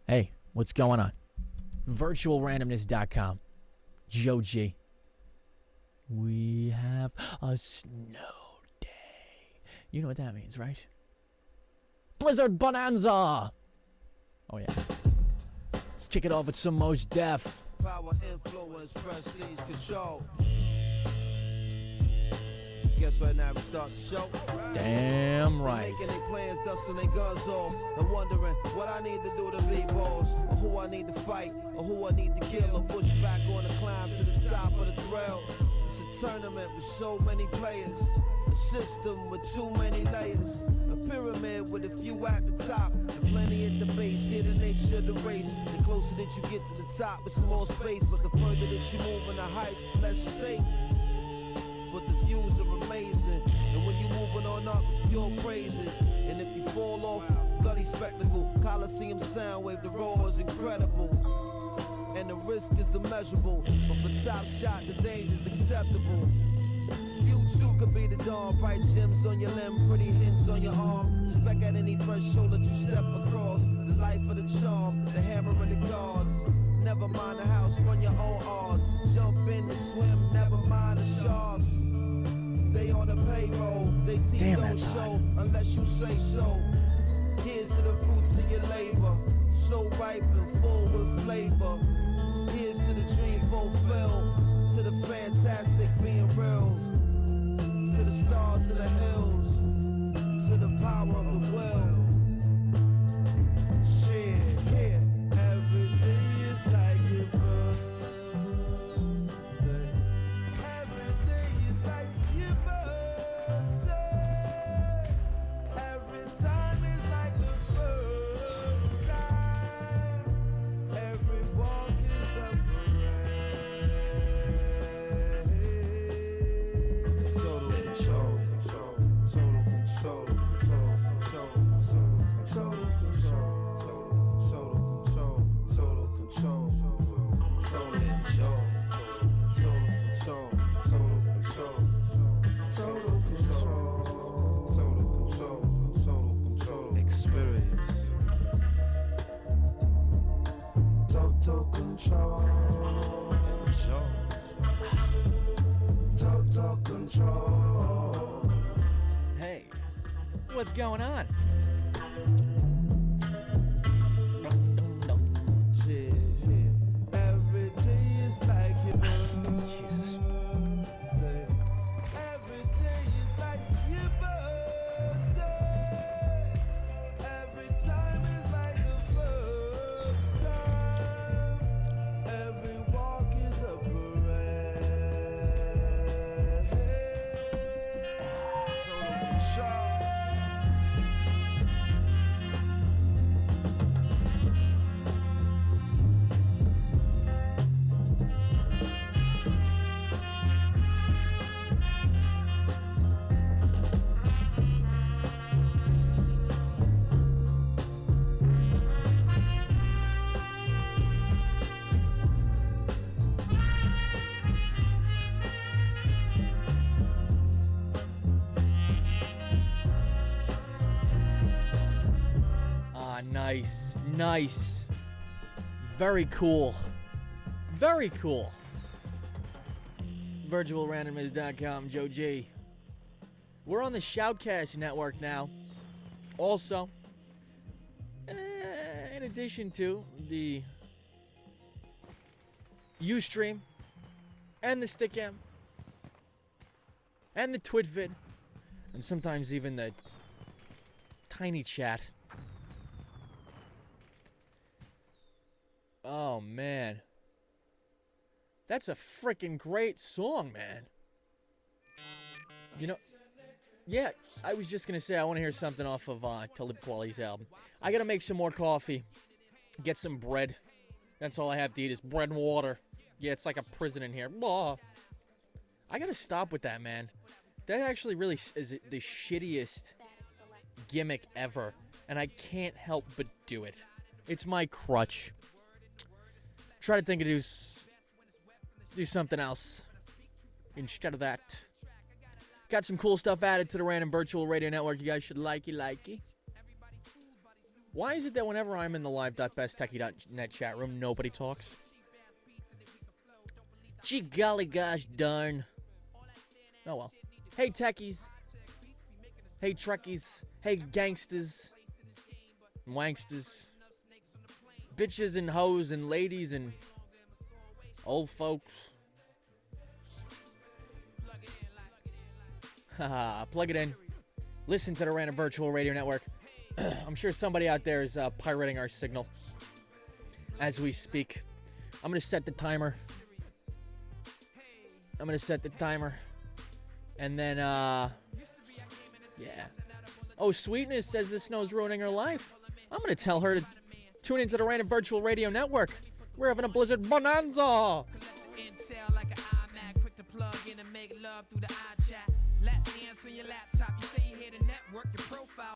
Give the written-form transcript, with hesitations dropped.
Hey, what's going on? Virtualrandomness.com. Joe G. We have a snow day. You know what that means, right? Blizzard Bonanza! Oh, yeah. Let's kick it off with some Mos Def. Power, influence, prestige, control. Guess right now we start the show. Damn right. Making their plans, dusting their guns off, and wondering what I need to do to be boss, or who I need to fight, or who I need to kill, or push back on the climb to the top of the thrill. It's a tournament with so many players, a system with too many layers, a pyramid with a few at the top, and plenty at the base. Here the nature of the race. The closer that you get to the top, it's more space, but the further that you move in the heights, less safe. But the views are amazing, and when you're moving on up, it's pure praises. And if you fall off, bloody spectacle, Coliseum sound wave, the roar is incredible, and the risk is immeasurable. But for top shot, the danger's acceptable. You too could be the dawn, bright gems on your limb, pretty hints on your arm. Spec at any threshold that you step across. The life of the charm, the hammer and the guards. Never mind the house, run your own odds. Jump in the swim, never mind the sharks. They on the payroll, they team don't show unless you say so. Here's to the fruits of your labor, so ripe and full with flavor. Here's to the dream fulfilled, to the fantastic being real, to the stars in the hills, to the power of the will. Hey, what's going on? Every day is like your birthday. Jesus. Every day is like your birthday. Every time is like the first time. Every walk is a Nice. Very cool. Very cool. Virtualrandomness.com, Joe G. We're on the Shoutcast network now. Also, in addition to the Ustream and the Stickam and the Twitvid and sometimes even the Tiny Chat. Oh, man. That's a freaking great song, man. You know, yeah, I was just going to say I want to hear something off of Talib Kweli's album. I got to make some more coffee, get some bread. That's all I have to eat is bread and water. Yeah, it's like a prison in here. Blah. I got to stop with that, man. That actually really is the shittiest gimmick ever, and I can't help but do it. It's my crutch. Try to think of do something else instead of that. Got some cool stuff added to the Random Virtual Radio Network. You guys should likey. Why is it that whenever I'm in the live.besttechie.net chat room, nobody talks? Gee golly gosh darn. Oh well. Hey techies. Hey trekkies. Hey gangsters. And wanksters. Bitches and hoes and ladies and old folks. Haha, plug it in. Listen to the Random Virtual Radio Network. I'm sure somebody out there is pirating our signal as we speak. I'm going to set the timer. And then, yeah. Oh, Sweetness says this snow's ruining her life. I'm going to tell her to tune into the Random Virtual Radio Network. We're having a blizzard bonanza.